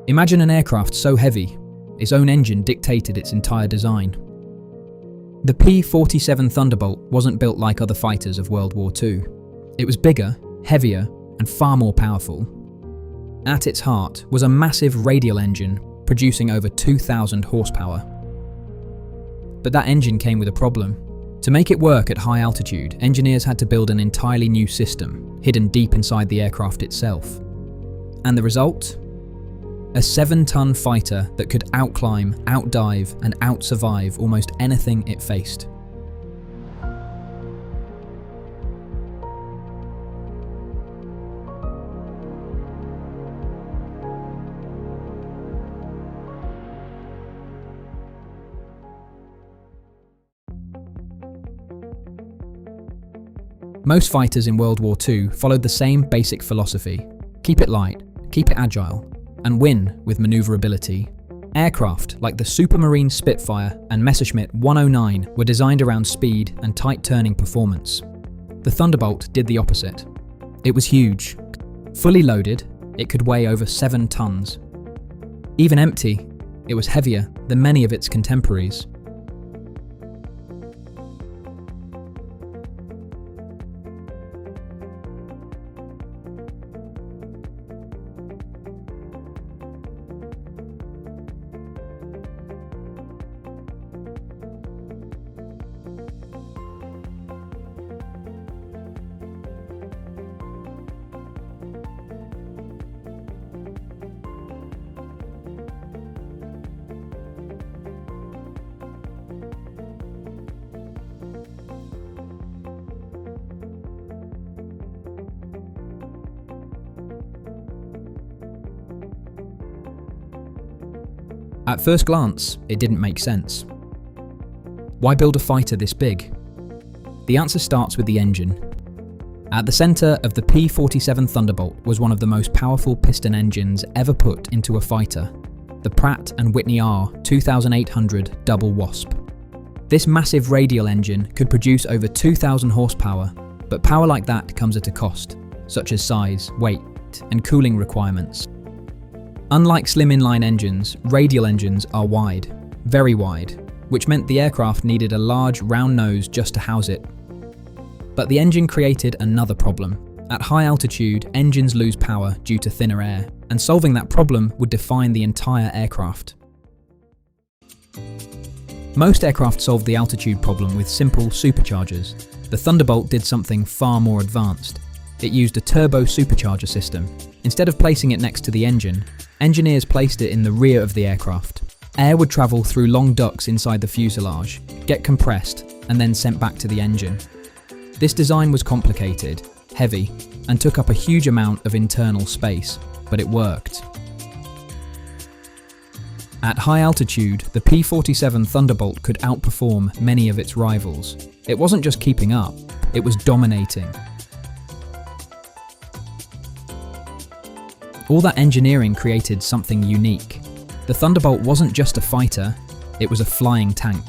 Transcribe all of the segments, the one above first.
Imagine an aircraft so heavy, its own engine dictated its entire design. The P-47 Thunderbolt wasn't built like other fighters of World War II. It was bigger, heavier, and far more powerful. At its heart was a massive radial engine producing over 2,000 horsepower. But that engine came with a problem. To make it work at high altitude, engineers had to build an entirely new system, hidden deep inside the aircraft itself. And the result? A 7-ton fighter that could outclimb, outdive, and outsurvive almost anything it faced. Most fighters in World War II followed the same basic philosophy: keep it light, keep it agile, and win with maneuverability. Aircraft like the Supermarine Spitfire and Messerschmitt 109 were designed around speed and tight turning performance. The Thunderbolt did the opposite. It was huge. Fully loaded, it could weigh over 7 tons. Even empty, it was heavier than many of its contemporaries. At first glance, it didn't make sense. Why build a fighter this big? The answer starts with the engine. At the centre of the P-47 Thunderbolt was one of the most powerful piston engines ever put into a fighter, the Pratt and Whitney R2800 double Wasp. This massive radial engine could produce over 2,000 horsepower, but power like that comes at a cost, such as size, weight, and cooling requirements. Unlike slim inline engines, radial engines are wide, very wide, which meant the aircraft needed a large round nose just to house it. But the engine created another problem. At high altitude, engines lose power due to thinner air, and solving that problem would define the entire aircraft. Most aircraft solved the altitude problem with simple superchargers. The Thunderbolt did something far more advanced. It used a turbo supercharger system. Instead of placing it next to the engine, engineers placed it in the rear of the aircraft. Air would travel through long ducts inside the fuselage, get compressed, and then sent back to the engine. This design was complicated, heavy, and took up a huge amount of internal space, but it worked. At high altitude, the P-47 Thunderbolt could outperform many of its rivals. It wasn't just keeping up, it was dominating. All that engineering created something unique. The Thunderbolt wasn't just a fighter, it was a flying tank.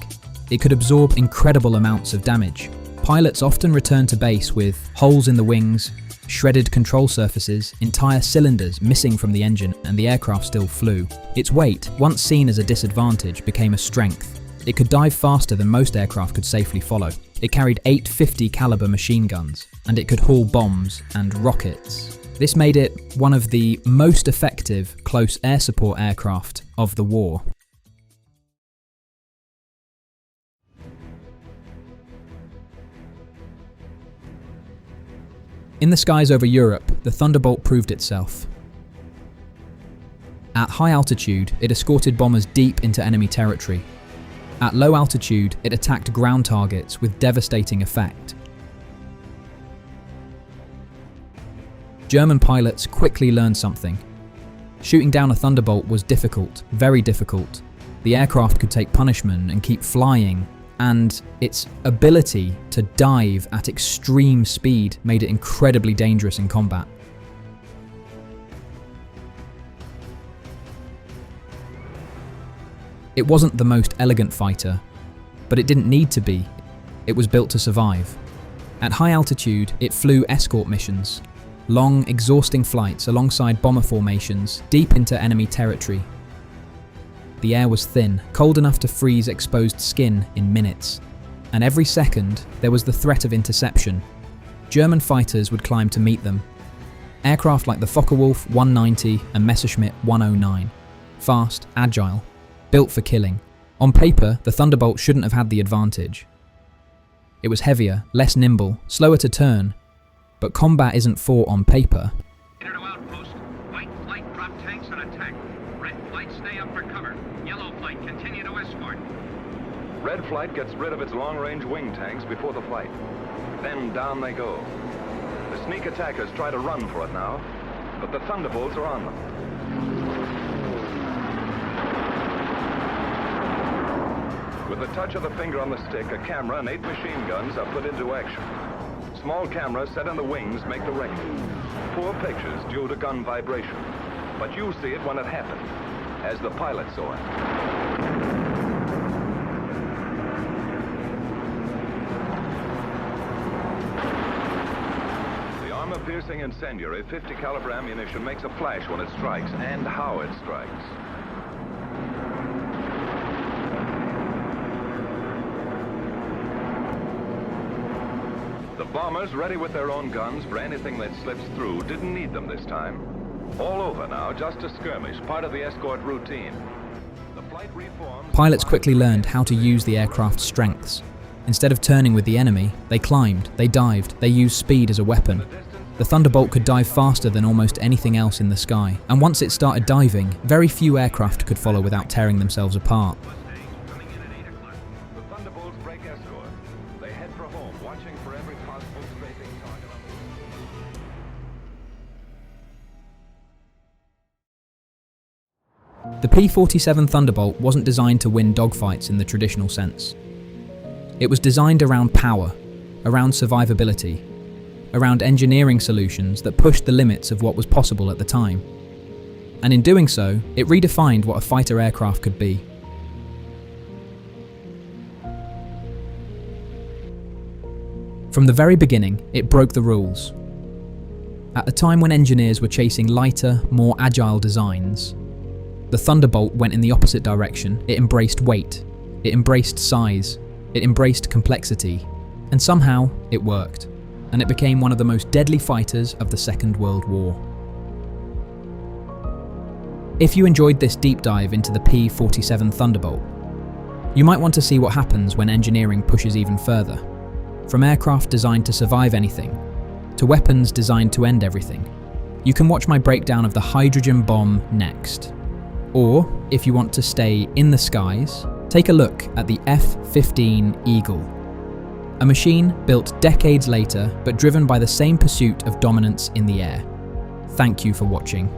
It could absorb incredible amounts of damage. Pilots often returned to base with holes in the wings, shredded control surfaces, entire cylinders missing from the engine, and the aircraft still flew. Its weight, once seen as a disadvantage, became a strength. It could dive faster than most aircraft could safely follow. It carried 8 .50 caliber machine guns, and it could haul bombs and rockets. This made it one of the most effective close air support aircraft of the war. In the skies over Europe, the Thunderbolt proved itself. At high altitude, it escorted bombers deep into enemy territory. At low altitude, it attacked ground targets with devastating effect. German pilots quickly learned something. Shooting down a Thunderbolt was difficult, very difficult. The aircraft could take punishment and keep flying, and its ability to dive at extreme speed made it incredibly dangerous in combat. It wasn't the most elegant fighter, but it didn't need to be. It was built to survive. At high altitude, it flew escort missions, long, exhausting flights alongside bomber formations deep into enemy territory. The air was thin, cold enough to freeze exposed skin in minutes, and every second there was the threat of interception. German fighters would climb to meet them. Aircraft like the Focke-Wulf 190 and Messerschmitt 109. Fast, agile, built for killing. On paper, the Thunderbolt shouldn't have had the advantage. It was heavier, less nimble, slower to turn. But combat isn't fought on paper. Enter to outpost. White flight drop tanks and attack. Red flight stay up for cover. Yellow flight continue to escort. Red flight gets rid of its long-range wing tanks before the flight. Then down they go. The sneak attackers try to run for it now, but the Thunderbolts are on them. With the touch of the finger on the stick, a camera and 8 machine guns are put into action. Small cameras set in the wings make the range. Poor pictures due to gun vibration. But you see it when it happened, as the pilot saw it. Piercing incendiary 50 caliber ammunition makes a flash when it strikes, and how it strikes. The bombers, ready with their own guns for anything that slips through, didn't need them this time. All over now, just a skirmish, part of the escort routine. The flight reformed. Pilots quickly learned how to use the aircraft's strengths. Instead of turning with the enemy, they climbed, they dived, they used speed as a weapon. The Thunderbolt could dive faster than almost anything else in the sky, and once it started diving, very few aircraft could follow without tearing themselves apart. The Thunderbolts break escort. They head for home, watching for every possible strafing target. The P-47 Thunderbolt wasn't designed to win dogfights in the traditional sense. It was designed around power, around survivability, around engineering solutions that pushed the limits of what was possible at the time. And in doing so, it redefined what a fighter aircraft could be. From the very beginning, it broke the rules. At a time when engineers were chasing lighter, more agile designs, the Thunderbolt went in the opposite direction. It embraced weight, it embraced size, it embraced complexity, and somehow it worked. And it became one of the most deadly fighters of the Second World War. If you enjoyed this deep dive into the P-47 Thunderbolt, you might want to see what happens when engineering pushes even further. From aircraft designed to survive anything, to weapons designed to end everything. You can watch my breakdown of the hydrogen bomb next. Or, if you want to stay in the skies, take a look at the F-15 Eagle. A machine built decades later, but driven by the same pursuit of dominance in the air. Thank you for watching.